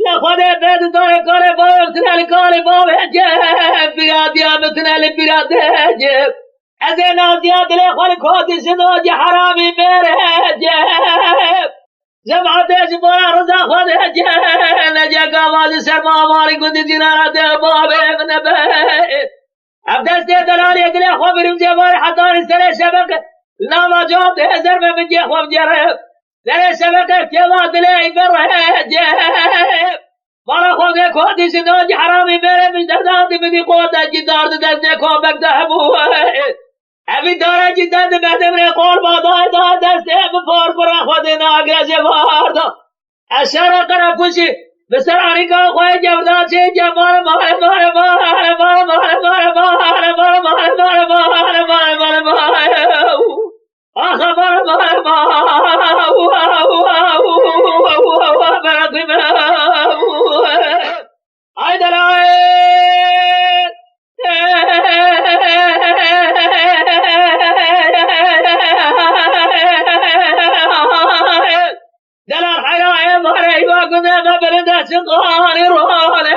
لخود بد داره کار باب تنال کار باب جب بیادیا بتنال بیاد جب از نازیا دل خود کودی شدو جه حرامی میره جب جماعتش برا رضا خود جب نجا آواز سرما مالی گندی دینارا دل باب ابن بید اب دست دلالی دل خواب بریم جبار حضار سر شبک لاما جواب ده زر میں بجے خواب جرب در شبک کیوا دل بره جب مالا خود کودی شدو جه حرامی میره من دردان دی بدی قوت جدار دست کو بگده بوه ابھی دارا جدان دی بدم ری قول بادای دا دست بفور برا خود ناگرش وارد اشارا کرا کشی بسر آنیکا خواه جبردان چه جمال مال مال مال مال مال مال مال مال مال مال مال مال مال مال آخا مال مال مال آی دلائے دلال حيران مهري وقنا قبل ده شقاني روحاني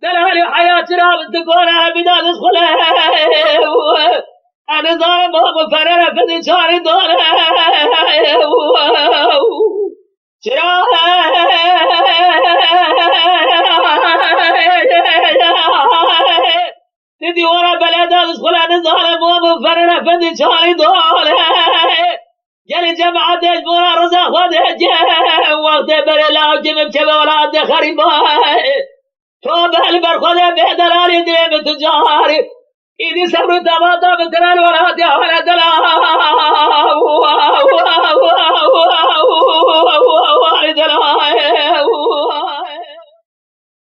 دلال حياة راب تقولها بدال اسخلها أنا ظالم ومفرر فدي شاري دولها تدي ورا بلد اسخلها أنا ظالم ومفرر فدي شاري دولها جل جماعة اجبورا رزا خود جه وقت بلا جمم چه اولاد خریبا تو بل بر خود به دلالی دیم تجاری ایدی صبر تماتا بترال ولاد حال دلا